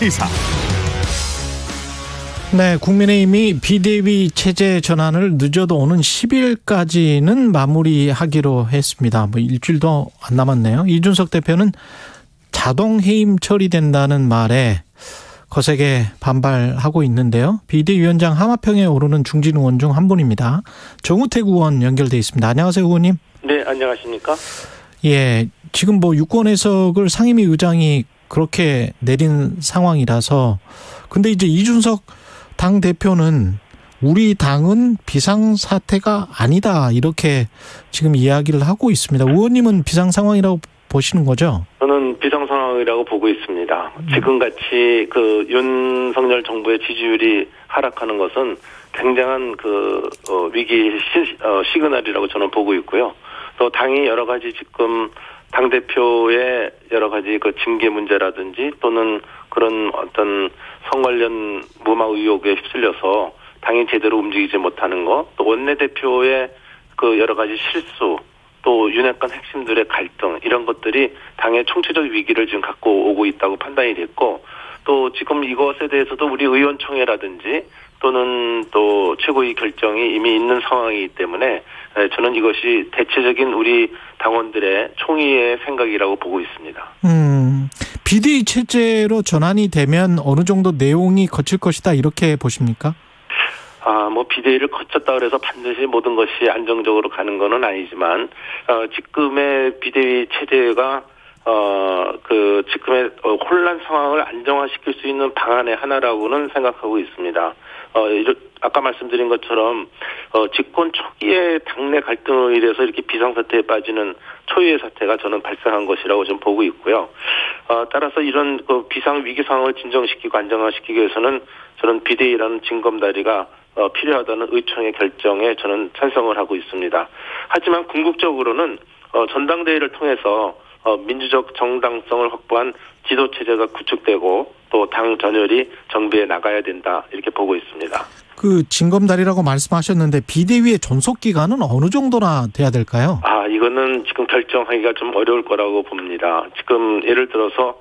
시사. 네, 국민의힘이 비대위 체제 전환을 늦어도 오는 10일까지는 마무리하기로 했습니다. 뭐 일주일도 안 남았네요. 이준석 대표는 자동 해임 처리된다는 말에 거세게 반발하고 있는데요. 비대위원장 하마평에 오르는 중진 의원 중 한 분입니다. 정우택 의원 연결돼 있습니다. 안녕하세요, 의원님. 네, 안녕하십니까? 예, 지금 뭐 유권 해석을 상임위 의장이 그렇게 내린 상황이라서, 근데 이제 이준석 당 대표는 우리 당은 비상사태가 아니다, 이렇게 지금 이야기를 하고 있습니다. 의원님은 비상 상황이라고 보시는 거죠? 저는 비상 상황이라고 보고 있습니다. 지금같이 그 윤석열 정부의 지지율이 하락하는 것은 굉장한 위기 시그널이라고 저는 보고 있고요. 또 당이 여러 가지 지금 당대표의 여러 가지 그 징계 문제라든지 또는 그런 어떤 성 관련 무마 의혹에 휩쓸려서 당이 제대로 움직이지 못하는 것, 또 원내대표의 그 여러 가지 실수, 또 윤핵관 핵심들의 갈등, 이런 것들이 당의 총체적 위기를 지금 갖고 오고 있다고 판단이 됐고, 또 지금 이것에 대해서도 우리 의원총회라든지 또는 또 최고위 결정이 이미 있는 상황이기 때문에 저는 이것이 대체적인 우리 당원들의 총의의 생각이라고 보고 있습니다. 비대위 체제로 전환이 되면 어느 정도 내용이 거칠 것이다, 이렇게 보십니까? 비대위를 거쳤다 그래서 반드시 모든 것이 안정적으로 가는 건 아니지만, 지금의 비대위 체제가 지금의 혼란 상황을 안정화시킬 수 있는 방안의 하나라고는 생각하고 있습니다. 아까 말씀드린 것처럼, 집권 초기에 당내 갈등으로 인해서 이렇게 비상사태에 빠지는 초유의 사태가 저는 발생한 것이라고 좀 보고 있고요. 따라서 이런 비상 위기 상황을 진정시키고 안정화시키기 위해서는 저는 비대위라는 징검다리가 필요하다는 의총의 결정에 저는 찬성을 하고 있습니다. 하지만 궁극적으로는 전당대회를 통해서 민주적 정당성을 확보한 지도체제가 구축되고 또 당 전열이 정비해 나가야 된다, 이렇게 보고 있습니다. 그 징검다리라고 말씀하셨는데 비대위의 존속 기간은 어느 정도나 돼야 될까요? 이거는 지금 결정하기가 좀 어려울 거라고 봅니다. 지금 예를 들어서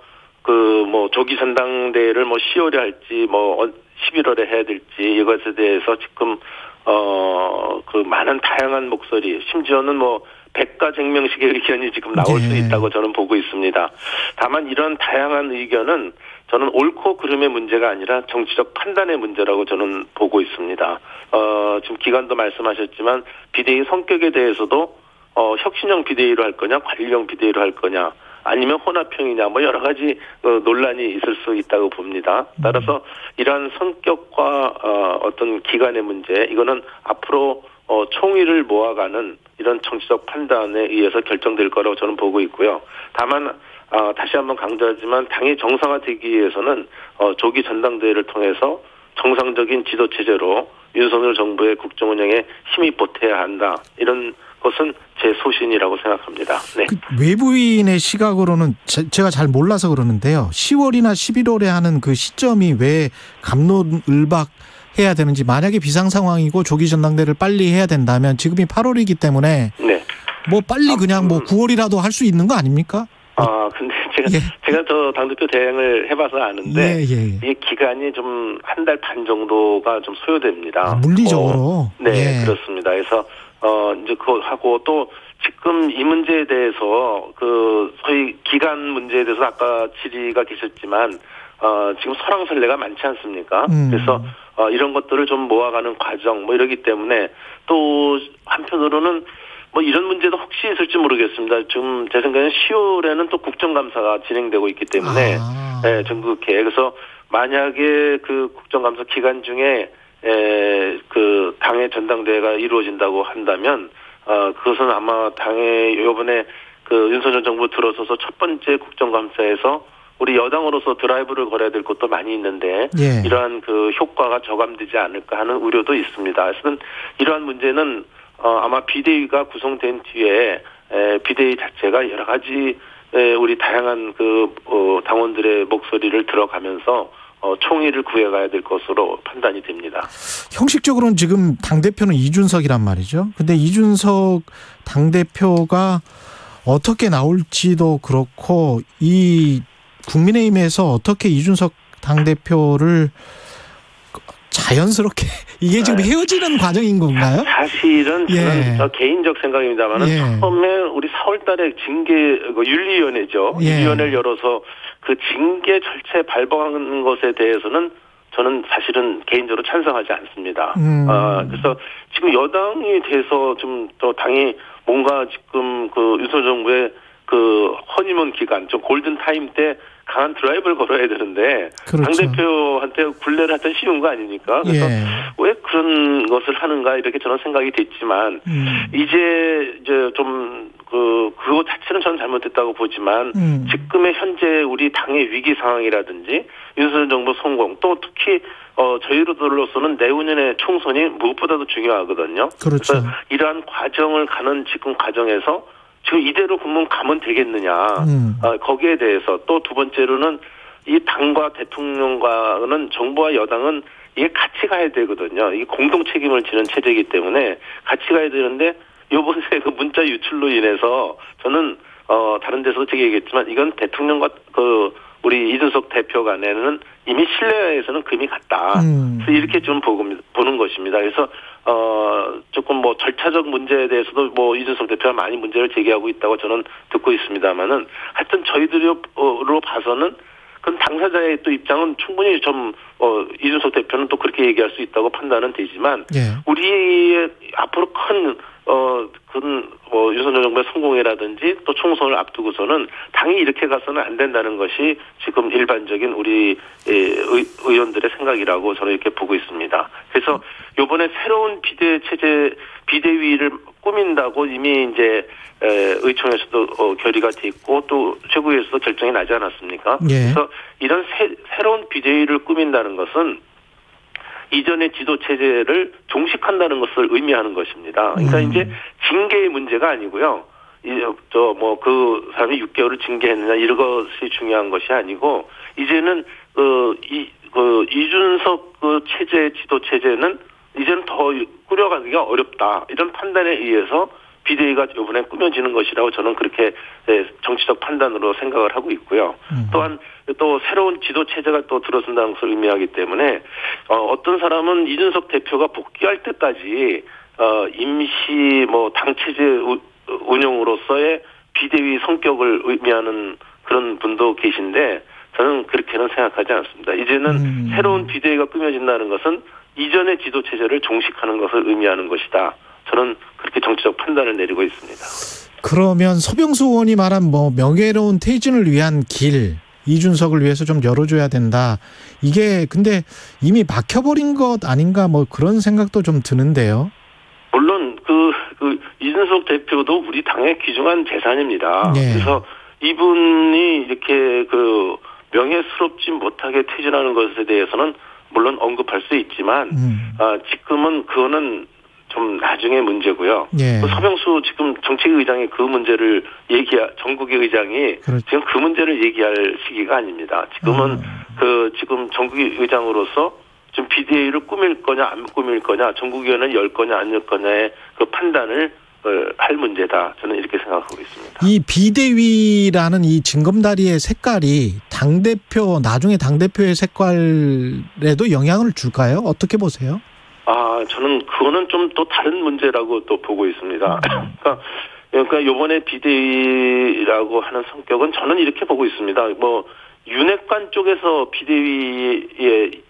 조기 전당대회를 10월에 할지 11월에 해야 될지 이것에 대해서 지금 많은 다양한 목소리, 심지어는 백가쟁명식의 의견이 지금 나올 수 있다고 저는 보고 있습니다. 다만 이런 다양한 의견은 저는 옳고 그름의 문제가 아니라 정치적 판단의 문제라고 저는 보고 있습니다. 지금 기간도 말씀하셨지만 비대위 성격에 대해서도 혁신형 비대위로 할 거냐, 관리형 비대위로 할 거냐, 아니면 혼합형이냐, 여러 가지 논란이 있을 수 있다고 봅니다. 따라서 이러한 성격과 어떤 기간의 문제, 이거는 앞으로 총의를 모아가는 이런 정치적 판단에 의해서 결정될 거라고 저는 보고 있고요. 다만 다시 한번 강조하지만 당이 정상화되기 위해서는 조기 전당대회를 통해서 정상적인 지도체제로 윤석열 정부의 국정운영에 힘이 보태야 한다, 이런 것은 제 소신이라고 생각합니다. 네. 외부인의 시각으로는 제가 잘 몰라서 그러는데요. 10월이나 11월에 하는 그 시점이 왜 갑론을박해야 되는지, 만약에 비상 상황이고 조기 전당대회를 빨리 해야 된다면 지금이 8월이기 때문에 빨리 그냥 9월이라도 할 수 있는 거 아닙니까? 근데 제가 저 당대표 대행을 해봐서 아는데 이 기간이 좀 한 달 반 정도가 좀 소요됩니다. 물리적으로? 그렇습니다. 그래서 이제 그거 하고, 또 지금 이 문제에 대해서 소위 기간 문제에 대해서 아까 질의가 계셨지만 지금 설왕설래가 많지 않습니까? 그래서 이런 것들을 좀 모아가는 과정 이러기 때문에, 또 한편으로는 이런 문제도 혹시 있을지 모르겠습니다. 지금 제 생각에는 10월에는 또 국정감사가 진행되고 있기 때문에 전국회, 그래서 만약에 그 국정감사 기간 중에 당의 전당대회가 이루어진다고 한다면 그것은 아마 당의 이번에 윤석열 정부 들어서서 첫 번째 국정감사에서 우리 여당으로서 드라이브를 걸어야 될 것도 많이 있는데 이러한 효과가 저감되지 않을까 하는 우려도 있습니다. 그래서 이러한 문제는 아마 비대위가 구성된 뒤에 비대위 자체가 여러 가지 우리 다양한 당원들의 목소리를 들어가면서 총의를 구해가야 될 것으로 판단이 됩니다. 형식적으로는 지금 당대표는 이준석이란 말이죠. 근데 이준석 당대표가 어떻게 나올지도 그렇고, 이 국민의힘에서 어떻게 이준석 당대표를 자연스럽게 이게 지금 헤어지는 과정인 건가요? 사실은 저는 저 개인적 생각입니다만은 처음에 우리 4월 달에 징계 윤리위원회죠. 윤리위원회를 열어서 그 징계 절차에 발부하는 것에 대해서는 저는 사실은 개인적으로 찬성하지 않습니다. 그래서 지금 여당이 돼서 좀 더 당이 뭔가 지금 그 윤석열 정부의 그 허니문 기간, 좀 골든 타임 때 강한 드라이브를 걸어야 되는데 그렇죠. 당대표한테 굴레를 하여튼 쉬운 거 아닙니까? 그래서 왜 그런 것을 하는가 이렇게 저는 생각이 됐지만 이제 좀 그거 자체는 저는 잘못됐다고 보지만 지금의 현재 우리 당의 위기 상황이라든지 윤석열 정부 성공 또 특히 저희로서는 내후년의 총선이 무엇보다도 중요하거든요. 그렇죠. 그래서 이러한 과정을 가는 지금 과정에서 지금 이대로 그러면 가면 되겠느냐. 거기에 대해서 또 두 번째로는 이 당과 대통령과는 정부와 여당은 이게 같이 가야 되거든요. 이게 공동 책임을 지는 체제이기 때문에 같이 가야 되는데 요번에 그 문자 유출로 인해서 저는 다른 데서도 제가 얘기했지만 이건 대통령과 우리 이준석 대표 간에는 이미 신뢰에서는 금이 갔다. 그래서 이렇게 좀 보는 것입니다. 그래서 조금 뭐 절차적 문제에 대해서도 뭐 이준석 대표가 많이 문제를 제기하고 있다고 저는 듣고 있습니다만은 하여튼 저희들로 봐서는 그건 당사자의 또 입장은 충분히 좀 이준석 대표는 또 그렇게 얘기할 수 있다고 판단은 되지만 우리의 앞으로 큰 윤석열 정부의 성공이라든지 또 총선을 앞두고서는 당이 이렇게 가서는 안 된다는 것이 지금 일반적인 우리 의원들의 생각이라고 저는 이렇게 보고 있습니다. 그래서 이번에 새로운 비대위를 꾸민다고 이미 이제 의총에서도 결의가 돼 있고 또 최고위에서도 결정이 나지 않았습니까? 그래서 이런 새로운 비대위를 꾸민다는 것은 이전의 지도 체제를 종식한다는 것을 의미하는 것입니다. 그러니까 이제 징계의 문제가 아니고요. 그 사람이 6개월을 징계했느냐 이런 것이 중요한 것이 아니고 이제는 이준석 체제 지도 체제는 이제는 더 꾸려가기가 어렵다 이런 판단에 의해서 비대위가 이번에 꾸며지는 것이라고 저는 그렇게 정치적 판단으로 생각을 하고 있고요. 또한 또 새로운 지도 체제가 또 들어선다는 것을 의미하기 때문에 어떤 사람은 이준석 대표가 복귀할 때까지 임시 당 체제 운영으로서의 비대위 성격을 의미하는 그런 분도 계신데 저는 그렇게는 생각하지 않습니다. 이제는 새로운 비대위가 꾸며진다는 것은 이전의 지도 체제를 종식하는 것을 의미하는 것이다. 저는 그렇게 정치적 판단을 내리고 있습니다. 그러면 서병수 의원이 말한 명예로운 퇴진을 위한 길, 이준석을 위해서 좀 열어줘야 된다. 이게 근데 이미 막혀버린 것 아닌가 그런 생각도 좀 드는데요. 물론 이준석 대표도 우리 당의 귀중한 재산입니다. 그래서 이분이 이렇게 명예스럽지 못하게 퇴진하는 것에 대해서는 물론 언급할 수 있지만 지금은 그거는 좀 나중에 문제고요. 서병수 지금 정책의장이 그 문제를 전국의 의장이 그렇죠. 지금 그 문제를 얘기할 시기가 아닙니다. 지금은 지금 전국의 의장으로서 좀 비대위를 꾸밀 거냐 안 꾸밀 거냐, 전국위원회를 열 거냐 안 열 거냐의 그 판단을 할 문제다. 저는 이렇게 생각하고 있습니다. 이 비대위라는 이 징검다리의 색깔이 나중에 당대표의 색깔에도 영향을 줄까요? 어떻게 보세요? 저는 그거는 좀 또 다른 문제라고 또 보고 있습니다. 그러니까 요번에 비대위라고 하는 성격은 저는 이렇게 보고 있습니다. 윤핵관 쪽에서 비대위의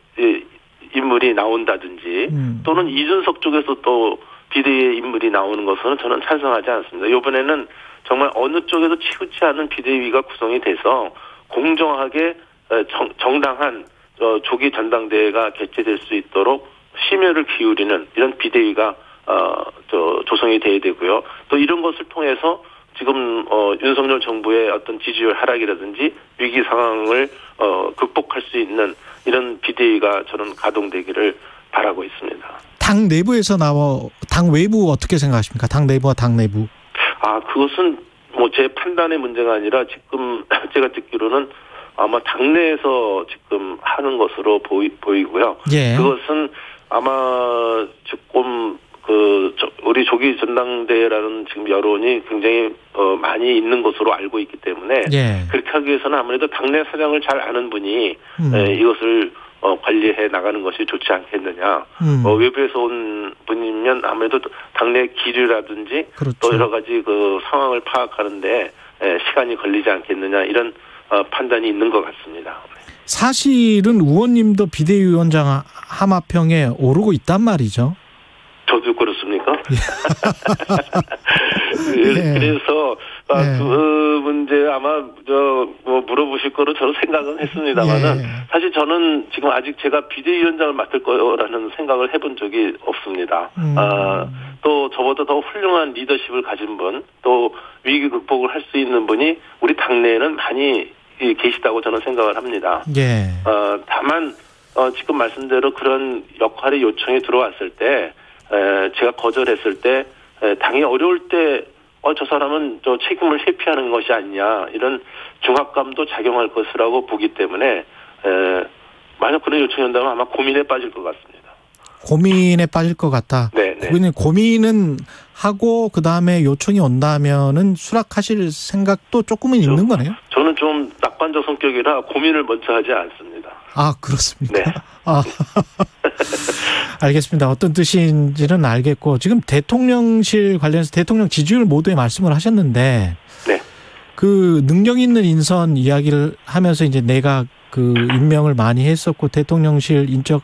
인물이 나온다든지 또는 이준석 쪽에서 또 비대위의 인물이 나오는 것은 저는 찬성하지 않습니다. 이번에는 정말 어느 쪽에도 치우치 않은 비대위가 구성이 돼서 공정하게 정당한 조기 전당대회가 개최될 수 있도록 심혈을 기울이는 이런 비대위가 조성이 돼야 되고요. 또 이런 것을 통해서 지금 윤석열 정부의 어떤 지지율 하락이라든지 위기 상황을 극복할 수 있는 이런 비대위가 저는 가동되기를 바라고 있습니다. 당 내부에서 당 외부 어떻게 생각하십니까? 당 내부와 당 내부. 그것은 제 판단의 문제가 아니라 지금 제가 듣기로는 아마 당내에서 지금 하는 것으로 보이고요. 그것은 아마 조금 우리 조기 전당대회라는 지금 여론이 굉장히 많이 있는 것으로 알고 있기 때문에 예. 그렇게 하기 위해서는 아무래도 당내 사정을 잘 아는 분이 이것을 관리해 나가는 것이 좋지 않겠느냐. 외부에서 온 분이면 아무래도 당내 기류라든지 그렇죠. 또 여러 가지 그 상황을 파악하는데 시간이 걸리지 않겠느냐 이런 판단이 있는 것 같습니다. 사실은 의원님도 비대위원장 하마평에 오르고 있단 말이죠. 저도 그렇습니까? 예. 그래서 예. 그 문제 아마 물어보실 거로 저는 생각은 했습니다만은 예. 사실 저는 지금 아직 제가 비대위원장을 맡을 거라는 생각을 해본 적이 없습니다. 또 저보다 더 훌륭한 리더십을 가진 분, 또 위기 극복을 할 수 있는 분이 우리 당내에는 많이 계시다고 저는 생각을 합니다. 예. 다만 지금 말씀대로 그런 역할의 요청이 들어왔을 때 제가 거절했을 때 당이 어려울 때 저 사람은 저 책임을 회피하는 것이 아니냐 이런 중압감도 작용할 것이라고 보기 때문에 만약 그런 요청이 온다면 아마 고민에 빠질 것 같습니다. 고민에 빠질 것 같다. 네. 고민은 하고 그다음에 요청이 온다면은 수락하실 생각도 조금은 있는 거네요. 저는 좀 낙관적 성격이라 고민을 먼저 하지 않습니다. 아, 그렇습니까? 네. 알겠습니다. 어떤 뜻인지는 알겠고 지금 대통령실 관련해서 대통령 지지율 모두에 말씀을 하셨는데 네. 그 능력 있는 인선 이야기를 하면서 이제 내가 그 임명을 많이 했었고 대통령실 인적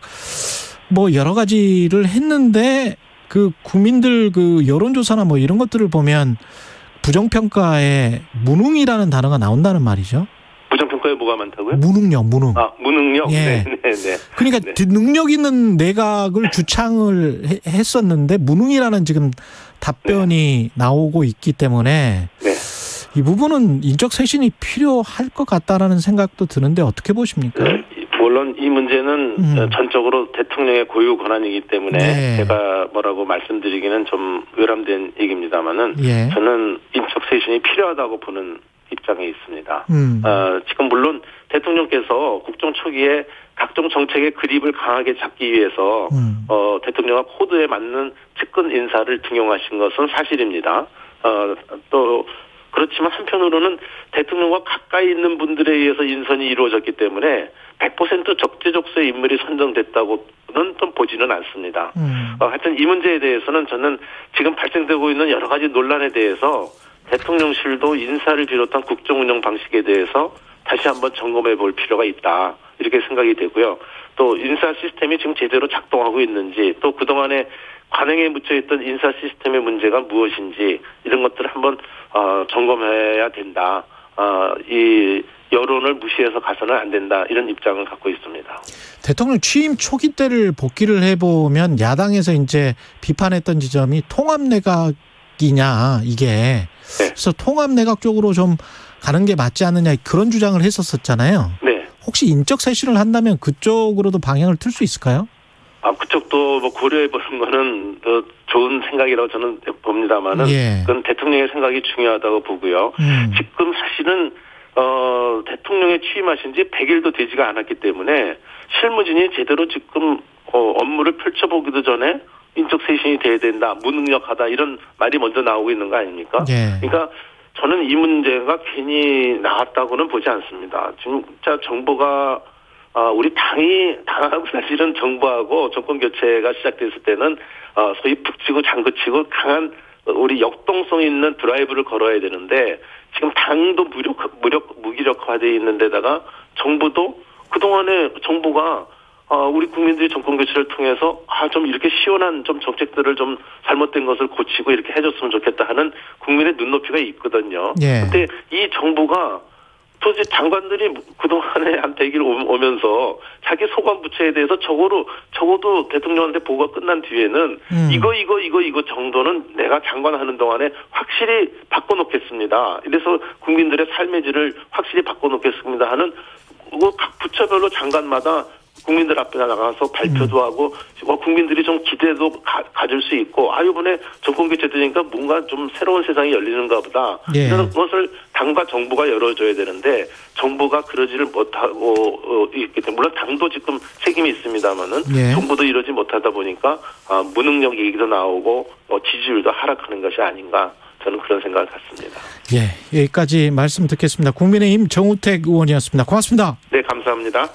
뭐 여러 가지를 했는데 그 국민들 그 여론조사나 뭐 이런 것들을 보면 부정평가에 무능이라는 단어가 나온다는 말이죠. 부정평가에 뭐가 많다고요? 무능력. 무능력? 예. 네. 그러니까 능력 있는 내각을 주창을 했었는데 무능이라는 지금 답변이 나오고 있기 때문에 이 부분은 인적 쇄신이 필요할 것 같다라는 생각도 드는데 어떻게 보십니까? 물론 이 문제는 전적으로 대통령의 고유 권한이기 때문에 제가 뭐라고 말씀드리기는 좀 외람된 얘기입니다만은 저는 인적 쇄신이 필요하다고 보는 입장에 있습니다. 지금 물론 대통령께서 국정 초기에 각종 정책의 그립을 강하게 잡기 위해서 대통령과 코드에 맞는 측근 인사를 등용하신 것은 사실입니다. 또 그렇지만 한편으로는 대통령과 가까이 있는 분들에 의해서 인선이 이루어졌기 때문에 100% 적재적소의 인물이 선정됐다고는 좀 보지는 않습니다. 하여튼 이 문제에 대해서는 저는 지금 발생되고 있는 여러 가지 논란에 대해서 대통령실도 인사를 비롯한 국정운영 방식에 대해서 다시 한번 점검해 볼 필요가 있다. 이렇게 생각이 되고요. 또 인사 시스템이 지금 제대로 작동하고 있는지 또 그동안에 관행에 묻혀있던 인사 시스템의 문제가 무엇인지 이런 것들을 한번 점검해야 된다. 이 여론을 무시해서 가서는 안 된다. 이런 입장을 갖고 있습니다. 대통령 취임 초기 때를 복기를 해보면 야당에서 이제 비판했던 지점이 통합내각이냐 이게. 그래서 통합내각 쪽으로 좀 가는 게 맞지 않느냐 그런 주장을 했었잖아요. 네. 혹시 인적 쇄신을 한다면 그쪽으로도 방향을 틀 수 있을까요? 그쪽도 뭐 고려해보는 거는 더 좋은 생각이라고 저는 봅니다만은 그건 대통령의 생각이 중요하다고 보고요. 지금 사실은 대통령에 취임하신 지 100일도 되지가 않았기 때문에 실무진이 제대로 지금 업무를 펼쳐보기도 전에 인적 쇄신이 돼야 된다, 무능력하다 이런 말이 먼저 나오고 있는 거 아닙니까? 그러니까 저는 이 문제가 괜히 나왔다고는 보지 않습니다. 지금 진짜 정부가 우리 당하고 사실은 정부하고 정권 교체가 시작됐을 때는 소위 북치고 장구치고 강한 우리 역동성 있는 드라이브를 걸어야 되는데 지금 당도 무기력화되어 있는 데다가 정부도 그동안에 정부가 우리 국민들이 정권 교체를 통해서 좀 이렇게 시원한 좀 정책들을 좀 잘못된 것을 고치고 이렇게 해줬으면 좋겠다 하는 국민의 눈높이가 있거든요. 근데 이 정부가 도대체 장관들이 그동안에 한 100일 오면서 자기 소관 부처에 대해서 적어도 대통령한테 보고가 끝난 뒤에는 이거 정도는 내가 장관하는 동안에 확실히 바꿔놓겠습니다. 이래서 국민들의 삶의 질을 확실히 바꿔놓겠습니다 하는 각 부처별로 장관마다 국민들 앞에 나가서 발표도 하고 국민들이 좀 기대도 가질 수 있고 이번에 정권 교체 되니까 뭔가 좀 새로운 세상이 열리는가 보다. 예. 이런 것을 당과 정부가 열어줘야 되는데 정부가 그러지를 못하고 있기 때문에 물론 당도 지금 책임이 있습니다마는 예. 정부도 이러지 못하다 보니까 무능력 얘기도 나오고 지지율도 하락하는 것이 아닌가. 저는 그런 생각을 갖습니다. 예, 여기까지 말씀 듣겠습니다. 국민의힘 정우택 의원이었습니다. 고맙습니다. 네, 감사합니다.